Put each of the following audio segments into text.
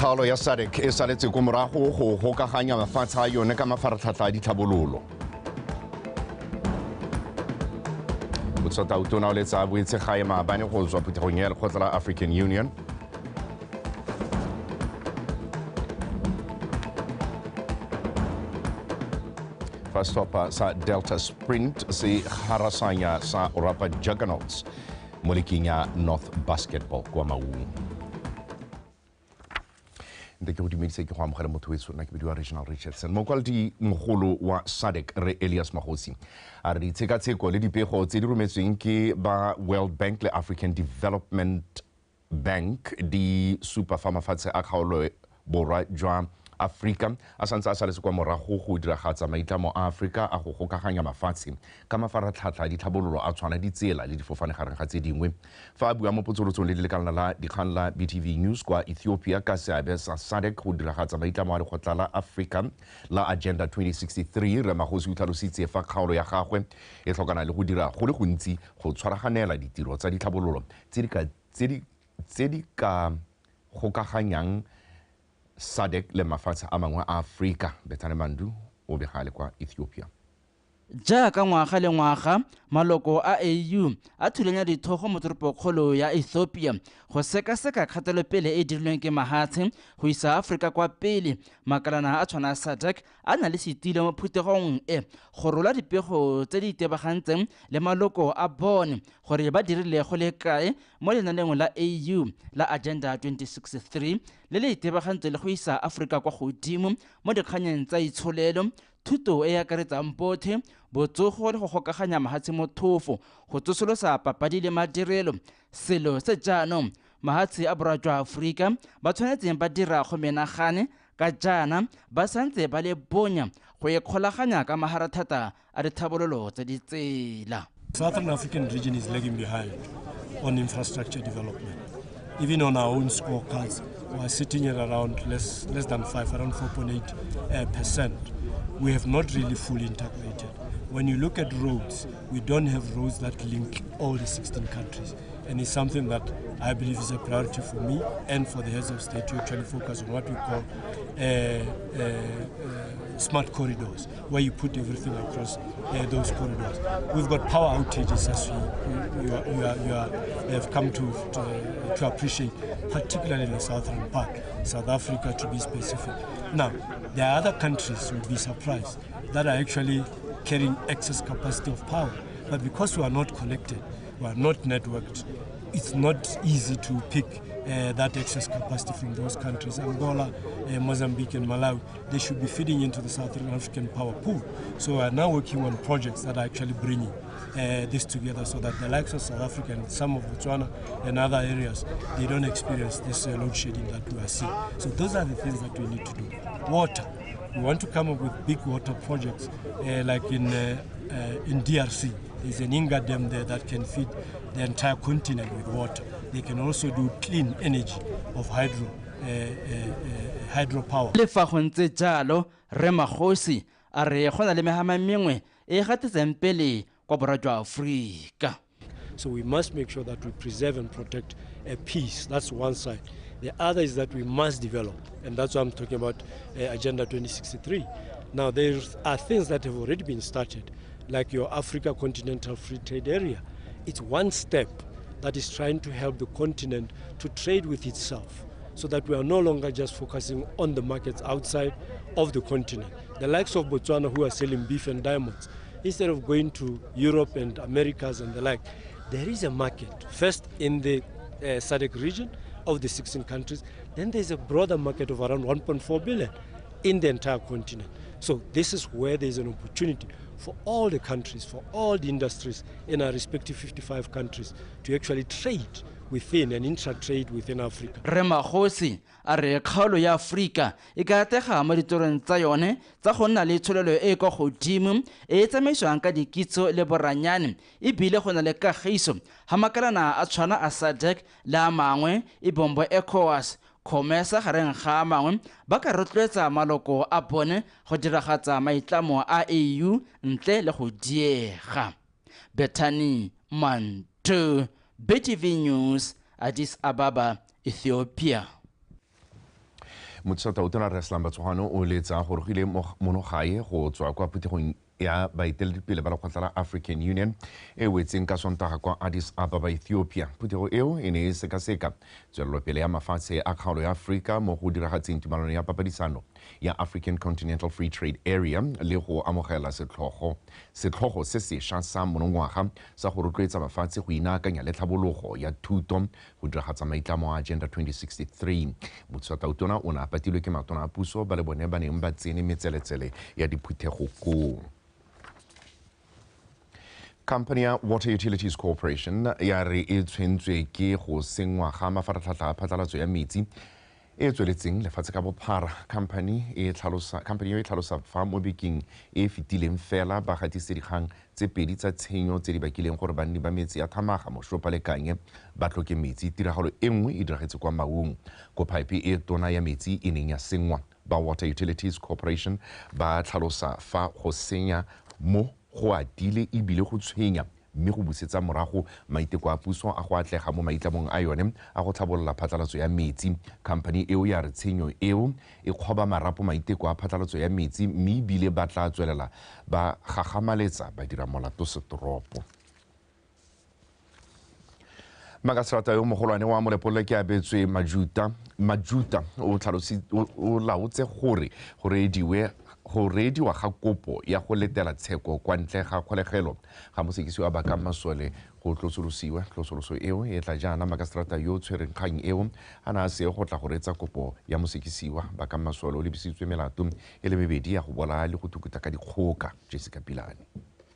Kgaolo ya SADC e saletse ko morago go gokaganya mafatshe a yone ka mafaratlhatlha a ditlhabololo. Botswana o tona o letsa boitshegae maabane go tswa phuthegong ya lekgotla la African Union. First stopper sa Delta Sprint se harasanya sa Orapa Juggernauts mo leking ya North Basketball kwa Maung. Nte ke go dumedisa ke go amogela motho wetso nna ke bidiwa Regional Richardson mokwaledi mogolo wa SADC re Elias Magosi a re ditshekatsheko le dipego tse di rometsweng ke ba World Bank le African Development Bank di supa fa mafatshe a kgaolo borwa jwa Africa a santse a saletse kwa morago go diragatsa maitlamo a Africa a go gokaganya mafatshe ka mafaratlhatlha ditlhabololo a tshwana ditsela le difofane gareng ga tse dingwe fa a bua mo potsolotsong le lekala la dikgang la BTV News kwa Ethiopia ka seabe sa SADC go diragatsa maitlamo a lekgotla la Africa la Agenda 2063 re Magosi o tlhalositse fa kgaolo ya gagwe e tlhokana le go dira go le gontsi go tshwaraganela ditiro tsa ditlhabololo tse di ka gokaganyang SADC le mafatshe a mangwe a Afrika. Betane Mandu o begale kwa Ethiopia. Jaaka ngwaga le ngwaga maloko a AU a thulanya dithogo mo toropokgolo ya Ethiopia go sekaseka kgatelopele e dirilweng ke mahatshe go isa Afrika kwa pele makalana a tshwana SADC a na le setile mo phuthegong e go rola dipego tse di itebagantseng le maloko a bone gore ba dirile go le kae mo lenaneng la AU la Agenda 2063 le le itebagantseng le go isa Afrika kwa godimo mo dikganyeng tsa itsholelo thuto e akaretsang bothe botsogo le go gokaganya mahatshe mothofo go tsosolosa papadi le madirelo selo se jaanong mahatshe a borwa jwa Afrika ba tshwanetseng ba dira go menagane ka jaana ba santse ba le bonya go ikgolaganya ka maharathata a dithabololo tsa ditsela. Southern African region is lagging behind on infrastructure development. Even on our own scorecards, we are sitting at around less than 5, around 4.8%. We have not really fully integrated. When you look at roads, we don't have roads that link all the 16 countries. And it's something that I believe is a priority for me and for the heads of state to actually focus on what we call smart corridors, where you put everything across those corridors. We've got power outages as you have come to appreciate, particularly in the southern part, South Africa to be specific. Now, there are other countries who will be surprised that are actually carrying excess capacity of power. But because we are not connected, we are not networked, it's not easy to pick that excess capacity from those countries. Angola, Mozambique and Malawi, they should be feeding into the Southern African power pool. So we are now working on projects that are actually bringing this together so that the likes of South Africa and some of Botswana and other areas, they don't experience this load shedding that we are seeing. So those are the things that we need to do. Water. We want to come up with big water projects like in DRC. There's an Inga dam there that can feed the entire continent with water. They can also do clean energy of hydropower. Le fa go ntse jalo re Magosi a re go na le megama mengwe e gatetseng pele kwa borwa jwa Afrika. So we must make sure that we preserve and protect a peace. That's one side. The other is that we must develop, and that's why I'm talking about Agenda 2063. Now, there are things that have already been started, like your Africa Continental Free Trade Area. It's one step that is trying to help the continent to trade with itself, so that we are no longer just focusing on the markets outside of the continent. The likes of Botswana, who are selling beef and diamonds, instead of going to Europe and Americas and the like, there is a market, first in the SADC region of the 16 countries, then there's a broader market of around 1.4 billion in the entire continent. So this is where there's an opportunity for all the countries, for all the industries in our respective 55 countries to actually trade within and intra-trade within Africa. Re Magosi a re kgaolo ya Afrika e ka atlega mo ditorong tsa yone tsa go nna le tsholelo e kwa godimo e tsamaiswang ka dikitso le boranyane e bile go na le kagiso ha makalana a tshwana a SADC le a mangwe e bombo ECOWAS Khomesa gareng ga mangwe ba ka rotloetsa maloko a bone go diragatsa maitlamo a AU ntle le go diega. Bethany Mantu, BTV News, Addis Ababa, Ethiopia. Motswatautona Reslam Batswana o letsa gore go ile monogae go tswa kwa phuthegong ya baeteledipele ba lekgotla la African Union e wetseng ka Sontaga kwa Addis Ababa, Ethiopia. Phuthego eo e ne e sekaseka tswelelopele ya mafatshe a kgaolo ya Afrika mo go diragatseng tumalano ya papadisano ya African Continental Free Trade Area le go amogela setlhogo se sešwa sa monongwaga sa go rotloetsa mafatshe go inaakanya le tlhabologo ya thuto go diragatsa maitlamo a Agenda 2063. Motswatautona o ne a patilwe ke matona a puso ba le bone ba neng ba tsene metseletsele ya diphuthego koo. Company ya Water Utilities Corporation ya re e tshwentswe ke go sengwa ga mafaratlhatlha a phatlalatso ya metsi e tsweletseng lefatshe ka bophara. Company e tlhalosa fa mo bekeng e fetileng fela ba gatise dikgang tse pedi tsa tshenyo tse di bakileng gore banni ba metsi a thamaga mo Shopalekanye ba tlhoke metsi. Tiragalo e nngwe e diragetse kwa Maung ko pipe e tona ya metsi e neng ya sengwa. Ba Water Utilities Corporation ba tlhalosa fa go senya mo go atile e bile go tshwenya mme go busetsa morago maiteko a puso a go atlega mo maitlamong a yone a go tlhabolola phatlalatso ya metsi. Company eo ya re tshenyo eo e kgoba marapo maiteko a phatlalatso ya metsi mme bile ba tla tswelela ba gagamaletsa ba dira molato setoropo. Magastrata yo mogolwane wa Molepolle ke abetswe Majuta o laotse gore go reediwa ga kopo ya go letela tsheko kwa ntle ga kgolegelo ga mosekisi wa Baka Masole go tlosolosiwa. Tlosoloso eo e tla jaana magastrata yo tshwereng kgang eo a na se go tla go retsa kopo ya mosekisiwa Baka Masole o lebisitswe melato e le mebedi ya go bolaya le go thukuta ka dikgoka. Jessica Pilane.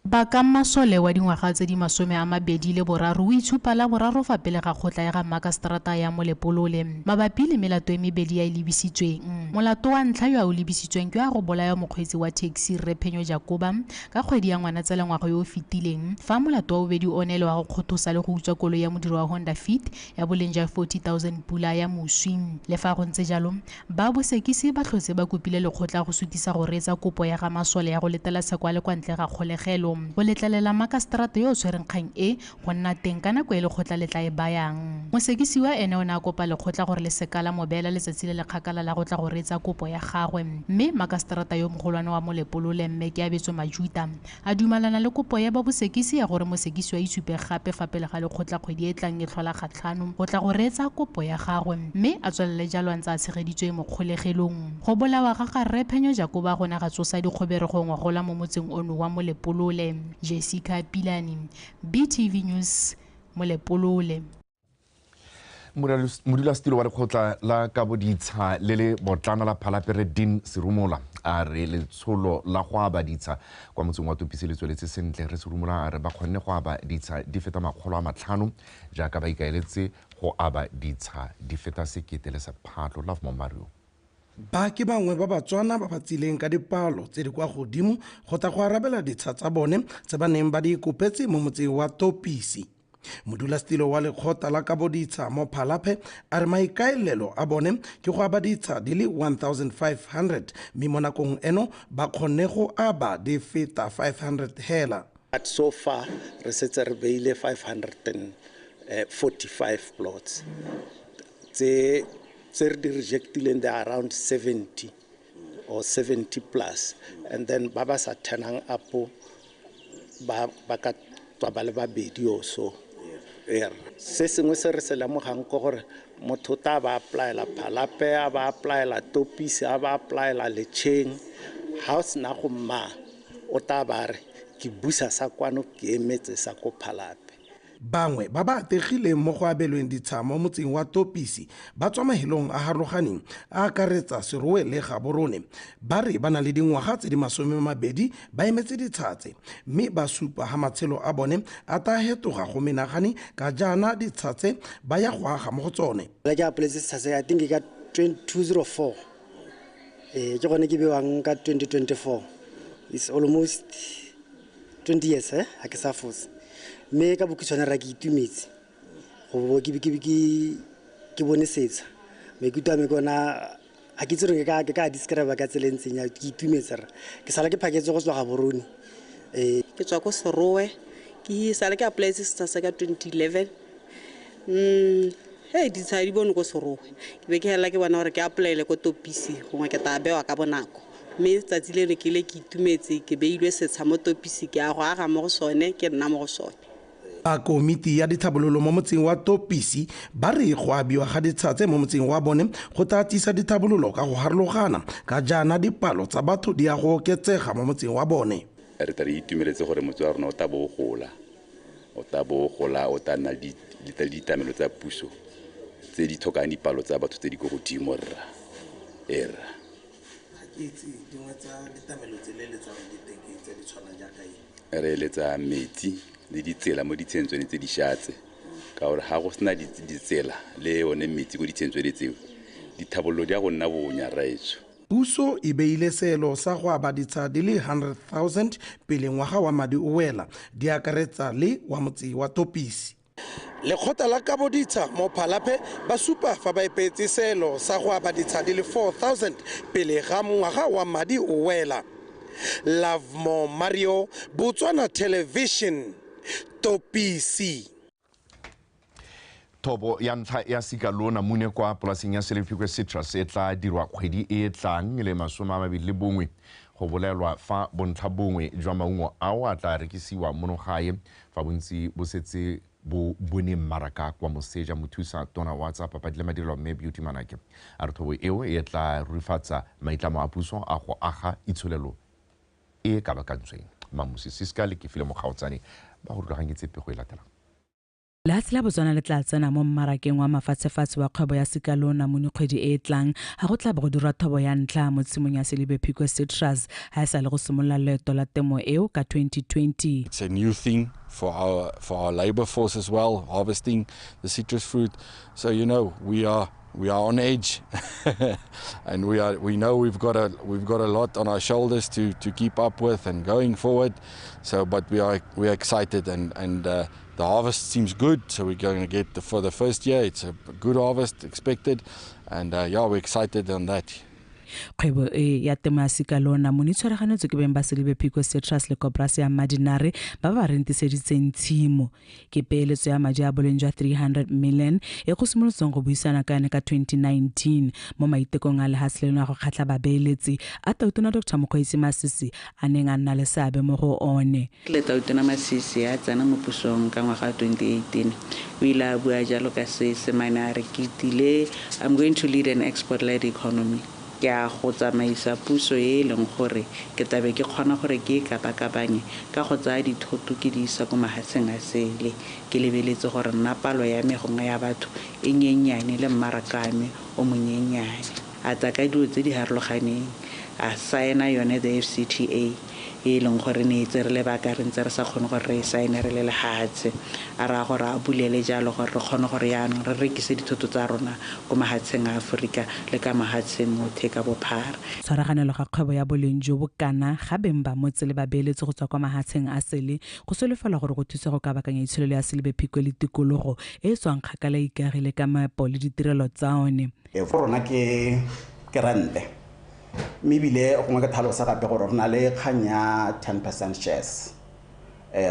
Baka Masole wa dingwaga tse di Masome a Mabedi le boraro o itshupa la boraro fa pele ga kgotla ya ga Magastrata ya Molepolole mabapi le melato e mebedi ya e lebisitsweng. Molato wa ntlha yo a o lebisitsweng ke a go bolaya mokgweetsi wa taxi Rephenyo Jacoba ka kgwedi ya Ngwanatsele ngwaga yo o fetileng fa molato wa bobedi o ne le wa go kgothosa le go utswa koloi ya modiri wa Honda Fit ya boleng jwa 40,000 pula ya moswi. Le fa go ntse jalo ba bosekisi ba tlhotse ba kopile lekgotla go sutisa go reetsa kopo ya ga Masole ya go letela sekwa le kwa ntle ga kgolegelo go letlelela Magastrata yo o tshwereng kgang e go nna teng ka nako e lekgotla le tla e bayang. Mosekisi wa ene o ne a kopa lekgotla gore le sekala mobela letsatsi le le kgakala la go tla go reetsa kopo ya gagwe mme Magastrata yo mogolwane wa Molepolole mme ke abetswe Majuta a dumalana le kopo ya ba bosekisi ya gore mosekisi wa itshupe gape fa pele ga lekgotla kgwedi e tlang e tlhola kgatlhano go tla go reetsa kopo ya gagwe mme a tswelele jalo a ntse a tshegeditswe mo kgolegelong. Go bolawa ga Rephenyo Jacoba go ne ga tsosa dikgobere go ngwagola mo motseng ono wa Molepolole. Jessica Pilani, BTV News, Molepolole. Modulasetilo wa lekgotla la Kabo Ditsha le le botlana la Phalapere Din Serumola a re letsholo la go aba ditsha kwa motseng wa Topisi le tsweletse sentle. Re Serumola a re ba kgonne go aba ditsha di feta 500 jaaka ba ikaeletse go aba ditsha di feta 1,000 le sephatlo. Love mo Mario. Ba ke bangwe ba Batswana ba ba tsileng ka dipalo tse di kwa godimo go tla go arabela ditsha tsa bone tse ba neng ba di kopetse mo motseng wa Topisi. Modulasetilo wa lekgotla la Kabo Ditsha mo Phalape a re maikaelelo a bone ke go aba ditsha di le 1,500 mme mo nakong eno ba kgonne go aba di feta 500 hela. But so far re setse re beile 545 plots tse re di rejectileng they are around 70 or 70 plus, and then ba ba sa turning up ba ka tswa ba le babedi o so. Se sengwe se re se lemogang ko gore motho ta ba applyela Phalape a ba applyela Topisi a ba applyela Letšeng ha o sena go mma o ta ba re ke busa sa kwano ke emetse sa ko Phalape. Bangwe ba ba ategileng mo go abelweng ditsha mo motseng wa Topisi ba tswa mahelong a harologaneng a akaretsa Serowe le Gaborone ba re ba na le dingwaga tse di 20 ba emetse ditshatse mme ba supa ha matshelo a bone a ta hetoga go menagane ka jaana ditshatse ba ya go aga mo go tsone. I think ke ka 2004 ke gone ke bewang ka 2024 it's almost 20 years ha ke sa fose me ka bokitswana ra ke itumetse go bo ke bone setsa me ke twa me gona a ke tsere ka describe ka tselentseng ya ke itumetse ke sala ke phaketse go tswa Gaborone ke tswa ko Serowe ke sala ke apply se ka 2011 Hey, ditsha di bone go serowe. Ke be ke hela ke bona gore ke apply ko Topisi gongwe ke ta bewa ka bonako. Mme tsatsi le ke le ke itumetse ke beilwe setsha mo Topisi ke a go aga mo go sone ke nna mo go sone. Ba komiti ya dithabololo mo motseng wa Topisi ba re go abiwa ga ditshatse mo motseng wa bone go tatisa dithabololo ka go harologana ka jaana dipalo tsa batho di a go oketsega mo motseng wa bone. Re tla itumeletse gore motse wa rona o tla bo gola o tla nna ditamelo tsa puso tse di tlhokang dipalo tsa batho tse di go godimo rra re eletsa metsi le ditsela mo ditshentshwane tse di shatse ka gore ga go sena ditsela le yone metsi go ditshentshwane tseo dithabololo di a go nna bonya raetso. Puso e beile seelo sa go aba ditsha di le 100,000 pele ngwaga wa madi o wela di akaretsa le wa motse wa Topisi. Lekgotla la Kabo ditsha mo Phalape ba supa fa ba epetse seelo sa go aba ditsha di le 4,000 pele ga ngwaga wa madi o wela. Love Mo Mario, Botswana Television, Topisi. Thobo ya ntlha ya sikalo namune kwa polaseng ya Selipikwe Citrus e tla dirwa kgwedi e tlang le Masome go bolelwa fa bontlha bongwe jwa maungo ao a tla rekisiwa mono gae fa bontsi bo setse bo bone mmaraka kwa moseja mothusa tona wa tsa papadi le madirelo mme Beauty Manake a re thobo eo e tla rurifatsa maitlamo a puso a go aga itsholelo e ka bakantsweng. Mamusi Siska le ke file mo kgaotsane ba go rulaganyetse pego e latelang. Lehatshe la Botswana le tla tsena mo mmarakeng wa mafatshefatshe wa kgwebo ya sikalo namune kgwedi e tlang ga go tla bo go dirwa thobo ya ntlha mo tshimong ya Selipikwe Citrus ha e sa le go simolola leeto la temo eo ka 2020. It's a new thing for our labor force as well, harvesting the citrus fruit. So we are on edge, and we know we've got a lot on our shoulders to keep up with and going forward. So, but we are excited and the harvest seems good. So we're going to get for the first year. It's a good harvest expected, and we're excited on that. Kgwebo e ya temo ya sikalo namune tshwaraganetswe ke beng ba Selipikwe Citrus le koporasi ya Madinare ba ba rentiseditseng tshimo ke peeletso ya madi a boleng jwa 300 million e go simolotseng go buisana ka yone ka 2019 mo maitekong a lehatshe leno a go kgatlha babeeletsi a Tautona Dr. Mokgweetsi Masisi a neng a nna le seabe mo go one. Le Tautona Masisi a tsena mo pusong ka ngwaga 2018 o ile a bua jalo ka se seminare ke tile I'm going to lead an export-led economy. Ke a go tsamaisa puso e leng gore ke tabe ke kgona gore ke kapakabanye ka go tsaya dithoto ke di isa go mahatsheng a sele ke lebeletse gore nna palo ya megonga ya batho e nyenyane le mmarakame o monyenyane a tsa ka dilo tse di harologaneng a saena yone the FCTA e leng gore ne itse re le baka re ntse re sa kgone gore re saene re le lehatshe a ra gore a bulele jalo gore re kgone gore yaanong re rekise dithoto tsa rona go mahatsheng a Aforika le ka mahatsheng motlhe ka bophara. Tshwaraganelo ga kgwebo ya boleng jo bo kana ga beng ba motse le babeeletsi go tswa kwa mahatsheng a sele go solofela gore go thusa go ka bakanya itsholelo ya Selipikwe le tikologo e tswang kgakala ikagile ka maepo le ditirelo tsa one. For rona ke rente mebile go ka tlhalosa gape gore rena le kganya 10% shares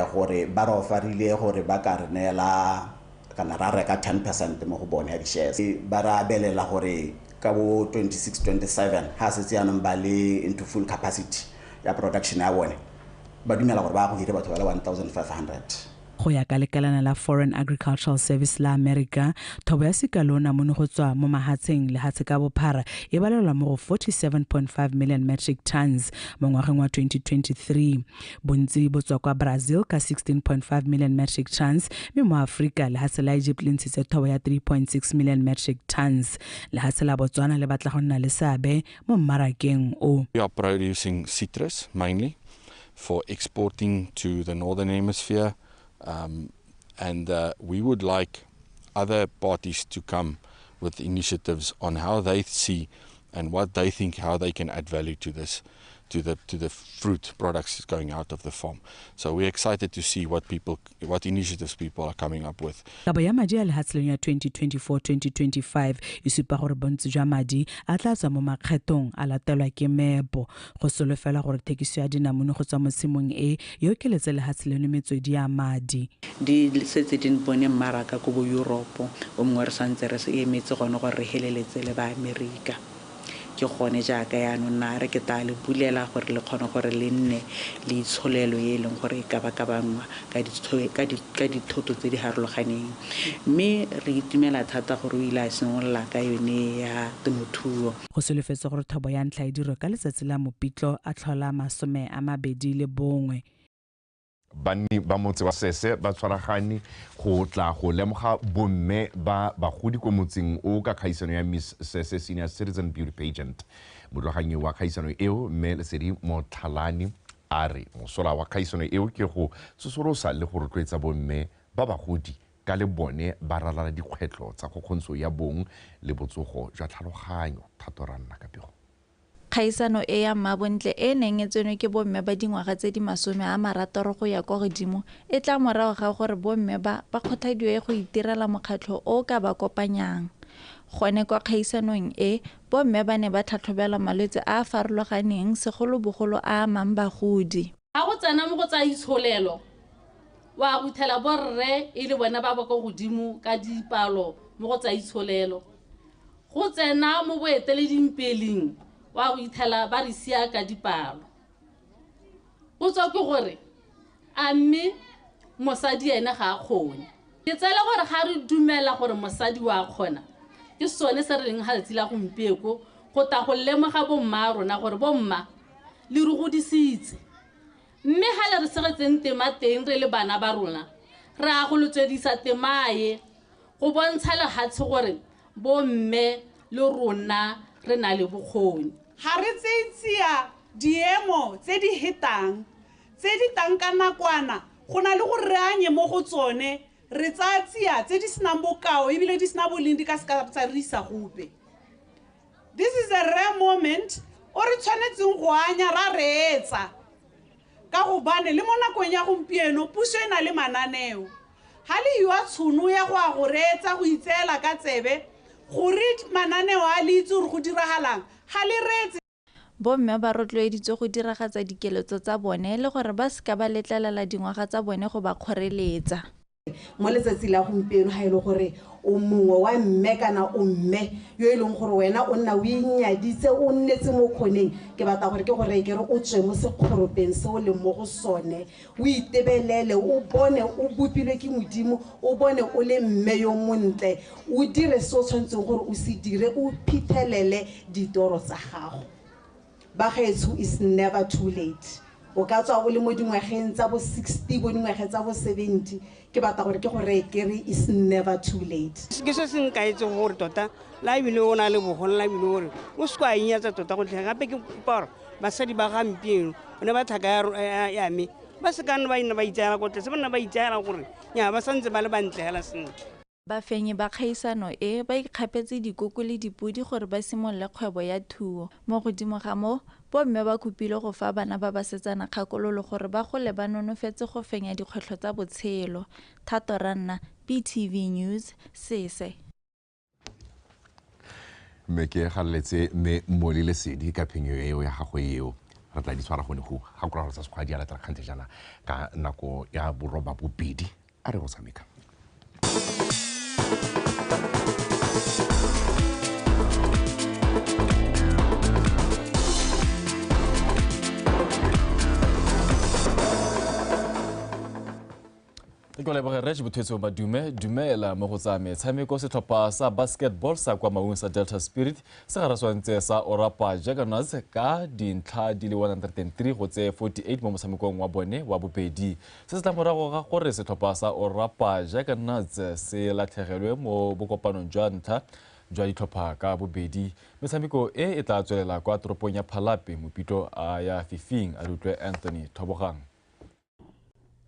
gore ba re ofarile gore ba ka re neela kana ra reka 10% mo go bone ya di-shares ba ra belela gore ka bo 26-27 ha se tseanong ba le into full capacity ya production ya bone ba dumela gore ba go hire batho ba le 1,500. Go ya ka lekalana la Foreign Agricultural Service la America thobo ya sikalo namune go tswa mo mahatsheng lehatshe ka bophara e balelwa mo go 47.5 million metric tons mo ngwageng wa 2023 bontsi bo tswa kwa Brazil ka 16.5 million metric tons mme mo Africa lehatshe la Egypt le ntshitse thobo ya 3.6 million metric tons lehatshe la Botswana le batla go nna le seabe mo mmarakeng o. We are producing citrus mainly for exporting to the northern hemisphere. And we would like other parties to come with initiatives on how they see and what they think how they can add value to this. to the fruit products going out of the farm. So we're excited to see what initiatives people are coming up with. Kabo ya madi a lehatseleng ya 2024-2025 e supa gore bontsi jwa madi a tla tswa mo makgethong a latelwa ke meepo go solofela gore thekiso ya dinamune go tswa mo tshimong e e okeletse lehatsheleng le metswedi ya madi. Di setse di bone mmaraka ko bo Europe o mongwe re santse re se emetse gone gore re heleletse le ba America. Ke gone jaaka ya no nna re ke tla le bulela gore le kgone gore le nne le itsholelo e leng gore ka ba ka bangwa ka dithoto tse di harologaneng mme re itumela thata gore o ile a senolla ka yone ya temothuo. Go solofetse gore thobo ya ntlha e dirwe ka letsatsi la Mopitlo a tlhola Masome a Mabedi le bongwe. Banni ba motse wa Sese ba tshwaragane go tla go lemoga bomme ba bagodi ko motseng o ka kgaisano ya Miss Sese Senior Citizen Beauty Pageant. Modulaganyi wa kgaisano eo mme Lesedi Motlhalane a re mosola wa kgaisano eo ke go tsosolosa le go rotloetsa bomme ba bagodi ka le bone ba ralala dikgwetlo tsa go kgontsho ya bong le botsogo jwa tlhaloganyo. Thatoranna ka pego kgaisano e ya mabontle e neng e tseno ke bomme ba dingwaga tse di 60 go ya kwa godimo e tla morago ga gore bomme ba kgothadiwe go itirela mokgatlho o ka ba kopanyang. Gone kwa kgaisanong e bomme ba ne ba tlhatlhobela malwetse a a farologaneng segolobogolo a amang bagodi. Ha go tsena mo go tsa itsholelo wa go thela borre e le bona ba ba go godimo ka dipalo mo go tsa itsholelo go tsena mo boeteledimpeling wa go ithela ba re sia ka dipalo. Go tswa ke gore a mme mosadi ene ga a kgone. Ke tsela gore ga re dumela gore mosadi wa kgona ke sone se re leng ga letsila gompieko go ta go lemoga bomma rona gore bomma le re godisitse mme ga le re segetseng tema teng re le bana ba rona re a go lotswedisa temae go bontsha lehatshe gore bomme le rona re na le bokgoni. Ha re tseitsia diemo tse di hitang tse di tanka nakwana go na le go reanye mo go tsone re tsatsia tse di sena bokao ebile di sena bolindi ka ska tsa risa gope. This is a rare moment o re tshwanetseng go anya ra reetsa ka go bane le mo nakong ya gompieno puso ena le mananeo ha le yua tshono ya go a go reetsa go itseela ka tsebe gore mananeo a le itse gore go diragalang ha le reetse. Bomme ba rotloeditswe go diragatsa dikeletso tsa bone le gore ba ska ba letlalela dingwaga tsa bone go ba kgoreletsa. Mo letsatsi la gompieno ha ile gore o mongwe wa mme kana o mme yo e leng gore wena o nna o inyaditse o nnetse mo khoneng ke batla gore ke gore ke re o tswe mo sekgoropeng se o le mo go sone o itebelele o bone o bupilwe ke modimo o bone o le mme yo montle o dire se o tshwanetseng gore o se dire o phithelele ditoro tsa gago. Ba gaetso is never too late. O ka tswa o le mo dingwageng tsa bo 60 bo dingwageng tsa bo 70 ke batla gore ke gore kere is never too late. Ke se seng ka itse gore tota la bile o na le bogolo la bile gore o se kwa inyatsa tota go tlhe gape ke kuparo basadi ba gampieno ne ba thaka ya me ba se kana ba ina ba itsaela go tle se bana ba itsaela gore nya ba santse ba le bantle hela sentle. Bafenyi ba kgaisano e ba ikgapetse dikoko le dipudi gore ba simolle kgwebo ya thuo. Mo godimo ga mo bomme ba kopile go fa bana ba ba setsana kgakololo gore ba gole ba nonofetse go fenya dikgwetlho tsa botshelo. Thatoranna, BTV News, Sese. Me ke galetse me moli Lesedi ka phenyo eo ya gago eo re tla di tshwara gone go ga go ra tsa sekgwadi ya latela kgante jana ka nako ya boroba bobedi a re go tshameka. Ke le bogere re bothetso ba dumela mo go tsa metshameko setlhopha sa basketball sa kwa maung sa Delta Spirit se ga raswantse sa Orapa Juggernaut ka dintlha di le 103 go tse 48 mo motshamekong wa bone wa bobedi se se tla morago ga gore setlhopha sa Orapa Juggernaut se latlhegelwe mo bokopanong jwa ntlha jwa ditlhopha ka bobedi. Metshameko e tla tswelela kwa toropong ya Phalape Mopitlo a ya fifing a lutlwe Anthony Thobogang.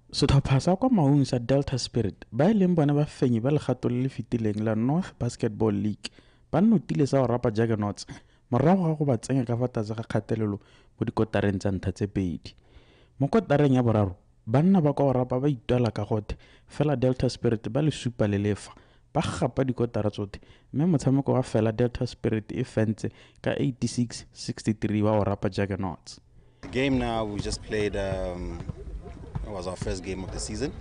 Setlhopha sa kwa maung sa Delta Spirit ba leng bona ba fenyi ba legato le le fitileng la North Basketball League ba nnotile sa Orapa Juggernauts morago ga go ba tsenya ka fa tlase ga kgatelelo mo dikotareng tsa ntlha tse pedi. Mo kotareng ya boraro banna ba kwa Orapa ba itwela ka gothe fela Delta Spirit ba le 7-0 ba gapa dikotara tsotlhe mme motshameko wa fela Delta Spirit e fentse ka 86-63 wa Orapa Juggernauts. The game now we just played was our first game of the season,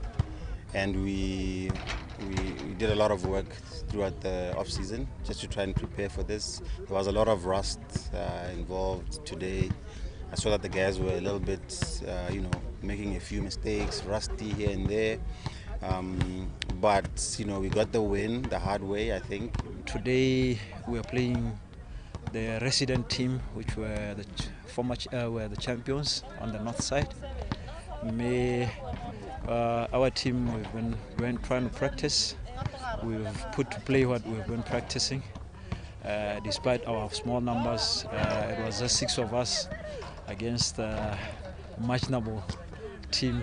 and we did a lot of work throughout the off season just to try and prepare for this. There was a lot of rust involved today. I saw that the guys were a little bit, making a few mistakes, rusty here and there. But we got the win the hard way, I think. Today we are playing the resident team, which were the champions on the north side. Our team, we've been trying to practice. We've put to play what we've been practicing. Despite our small numbers, it was just 6 of us against a imaginable team,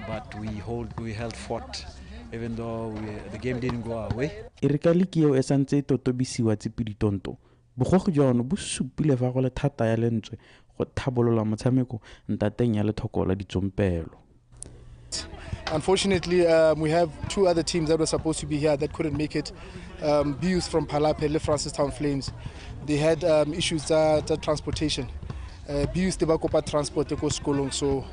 but we held fort, even though the game didn't go our way. Irikali eo e santse totobisiwa Tsipiritonto. Bogogo jano bo supile fa go le thata ya lentswe go thabolola motshameko ntateng ya Tlhakole la ditsompelo. Unfortunately, we have 2 other teams that were supposed to be here that couldn't make it. Bius from Palape, Le Francistown Flames. They had issues with transportation. Bius they kopa transport go skolong, so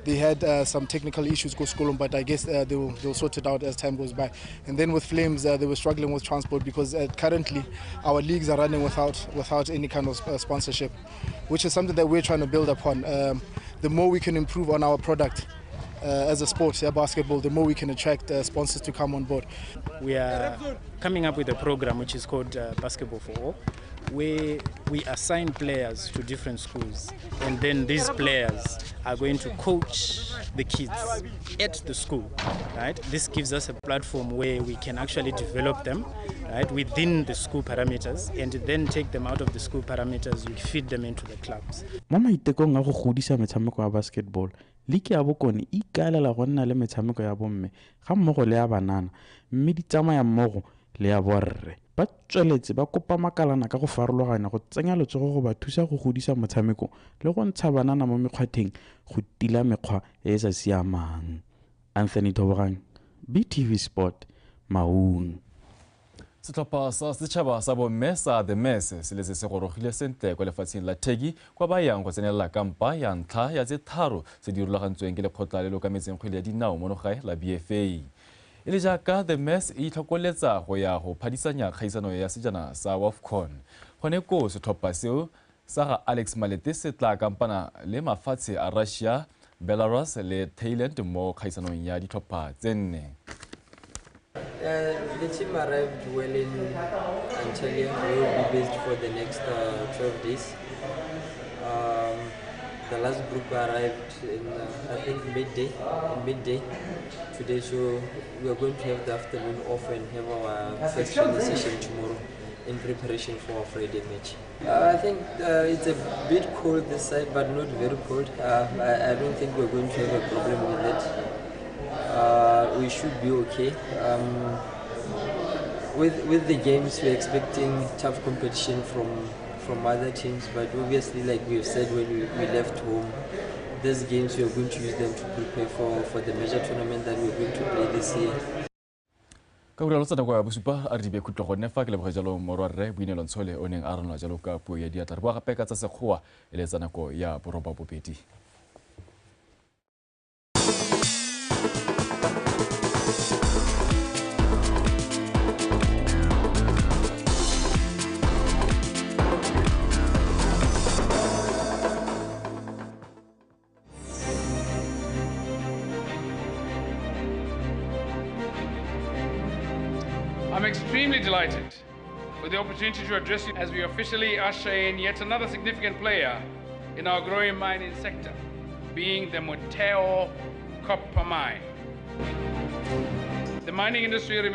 they had some technical issues go skolong, but I guess they'll sort it out as time goes by. And then with Flames, they were struggling with transport because currently our leagues are running without any kind of sponsorship, which is something that we're trying to build upon. The more we can improve on our product as a sport, basketball, the more we can attract sponsors to come on board. We are coming up with a program which is called Basketball for All, where we assign players to different schools, and then these players are going to coach the kids at the school, right? This gives us a platform where we can actually develop them, right, within the school parameters, and then take them out of the school parameters, we feed them into the clubs. Mo maitekong a go godisa metshameko ya basketball, liki ya bokone e ikaelela go nna le metshameko ya bomme ga mmogo le ya banana, mme di tsamaya mmogo le ya borre. Ba tsweletse ba kopa makalana ka go farologana go tsenya letsogo go ba thusa go godisa motshameko le go ntsha banana mo mekgwatheng go tila mekgwa e sa siamang. Anthony Tobogang, BTV Sport, Maun. Setlhopha sa setšhaba sa bomme sa The Mess se letse se gorogile sentle kwa lefatsheng la Turkey kwa ba yang go tsenelela kampa ya ntlha ya tse tharo tse di rulagantsweng ke lekgotla le le okametseng kgwele ya dinao mo nogae la BFA. E le jaaka The Mess e itlhokoletsa go ya go phadisanya kgaisano ya sejana sa WAFCON. Gone ko setlhopha seo sa ga Alex Malete se tla kampana le mafatshe a Russia, Belarus le Thailand mo khaisanong ya ditlhopha tsenne. The team arrived well in Antalya. We will be based for the next 12 days. The last group arrived in I think midday today, so we are going to have the afternoon off and have our first training session tomorrow in preparation for our Friday match. I think it's a bit cold this side, but not very cold. I don't think we're going to have a problem with it. We should be okay. With the games, we're expecting tough competition from other teams, but obviously, like we've said when we left home, these games we are going to use them to prepare for the major tournament that we're going to play this year. Ka ura lotsa kwa Bosupa a ribe khutlo go nefa ke le bogajalo morwarre buinelo ntshole o neng a rena jalo ka puo ya diatla re bua gape ka tsa sekgowa e le tsana ko ya boroba bobedi. I'm extremely delighted with the opportunity to address you as we officially usher in yet another significant player in our growing mining sector, being the Motheo copper mine. The mining industry remains